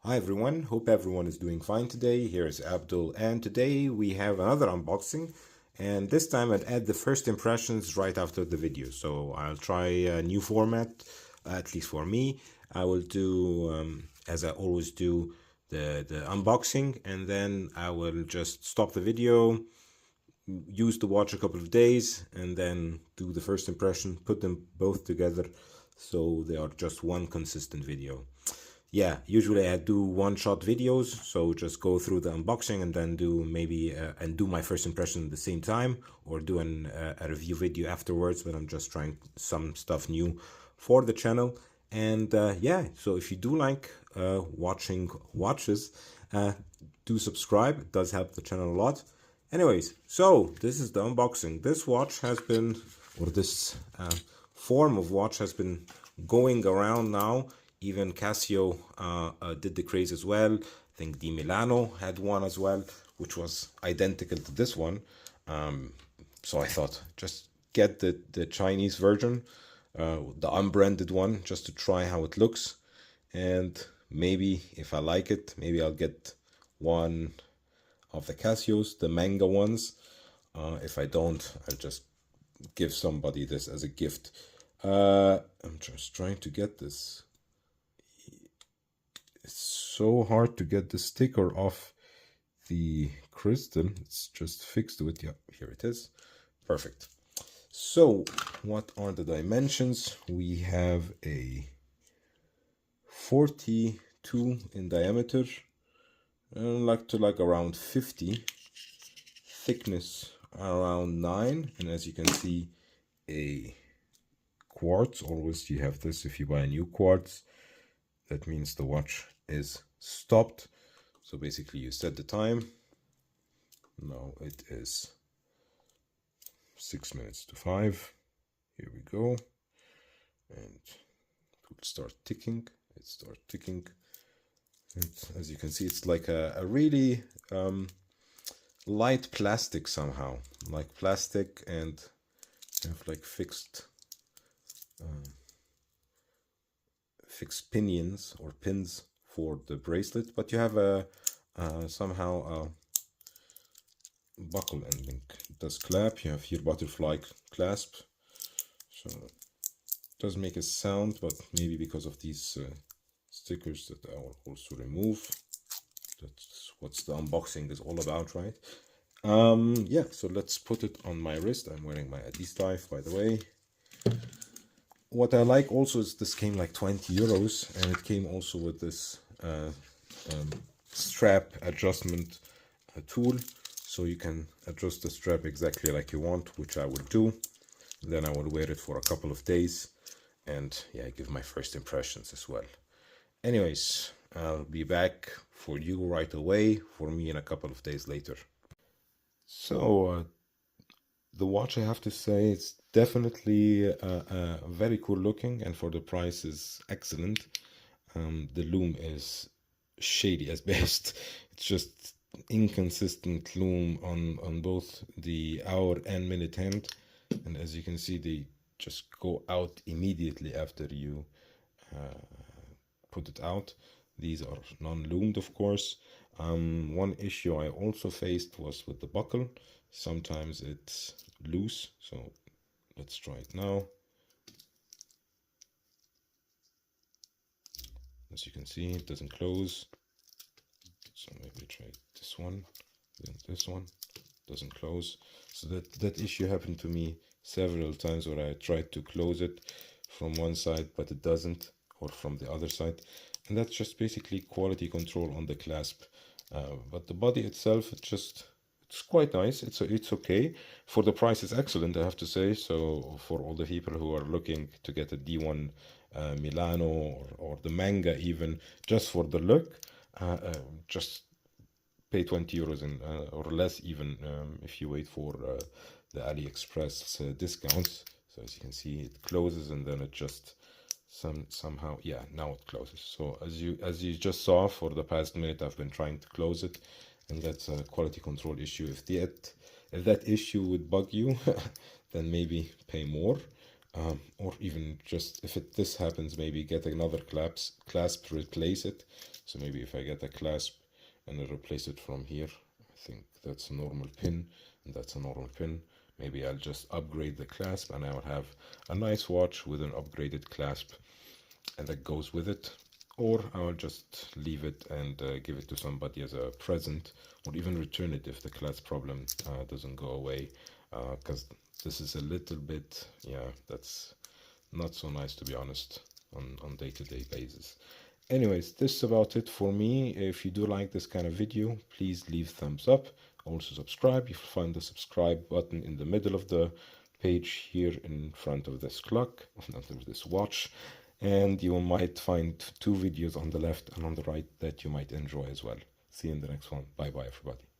Hi everyone, hope everyone is doing fine today. Here is Abdul, and today we have another unboxing, and this time I'll add the first impressions right after the video. So I'll try a new format, at least for me. I will do, as I always do, the unboxing, and then I will just stop the video, use the watch a couple of days, and then do the first impression, put them both together so they are just one consistent video. Yeah, usually I do one-shot videos, so just go through the unboxing and then do maybe and do my first impression at the same time, or do a review video afterwards. But I'm just trying some stuff new for the channel. And yeah, so if you do like watching watches, do subscribe. It does help the channel a lot. Anyways, so this is the unboxing. This watch has been, or this form of watch has been going around now. Even Casio did the craze as well. I think Di Milano had one as well, which was identical to this one. So I thought, just get the Chinese version, the unbranded one, just to try how it looks. And maybe if I like it, maybe I'll get one of the Casios, the manga ones. If I don't, I'll just give somebody this as a gift. I'm just trying to get this. It's so hard to get the sticker off the crystal. It's just fixed to it. Yeah, here it is. Perfect. So what are the dimensions? We have a 42 in diameter, like around 50, thickness around 9, and as you can see, a quartz. Always you have this if you buy a new quartz. That means the watch is stopped. So basically you set the time. Now it is 6 minutes to 5. Here we go. And it will start ticking. It starts ticking. And as you can see, it's like a really light plastic somehow. Like plastic, and you have like fixed pinions or pins for the bracelet, but you have a somehow a buckle ending. It does clap. You have here butterfly clasp, so it does make a sound, but maybe because of these stickers that I will also remove. That's what the unboxing is all about, right? Yeah, so let's put it on my wrist. I'm wearing my Adidas Life, by the way. What I like also is this came like 20 euros, and it came also with this strap adjustment tool, so you can adjust the strap exactly like you want, which I would do. Then I would wear it for a couple of days, and yeah, give my first impressions as well. Anyways, I'll be back for you right away, for me in a couple of days later. So the watch, I have to say, it's definitely very cool looking, and for the price is excellent. The loom is shady as best. It's just inconsistent loom on both the hour and minute hand, and as you can see, they just go out immediately after you put it out. These are non-loomed, of course. One issue I also faced was with the buckle. Sometimes it's loose, so let's try it now. As you can see, it doesn't close. So maybe try this one, then this one doesn't close. So that issue happened to me several times, where I tried to close it from one side but it doesn't, or from the other side, and that's just basically quality control on the clasp. But the body itself, it's quite nice. It's okay for the price. It's excellent, I have to say. So for all the people who are looking to get a D1 Milano, or the manga, even just for the look, just pay 20 euros or less, even if you wait for the AliExpress discounts. So as you can see, it closes, and then it just somehow, yeah, now it closes. So as you just saw, for the past minute I've been trying to close it, and that's a quality control issue. If that issue would bug you, then maybe pay more. Or even just if this happens, maybe get another clasp, replace it. So maybe if I get a clasp and I replace it from here, I think that's a normal pin and that's a normal pin. Maybe I'll just upgrade the clasp and I will have a nice watch with an upgraded clasp and that goes with it. Or I'll just leave it and give it to somebody as a present, or even return it if the clasp problem doesn't go away, because this is a little bit, yeah, that's not so nice, to be honest, on day-to-day basis. Anyways, this is about it for me. If you do like this kind of video, please leave thumbs up. Also subscribe. You'll find the subscribe button in the middle of the page here in front of this clock, of this watch. And you might find 2 videos on the left and on the right that you might enjoy as well. See you in the next one. Bye bye, everybody.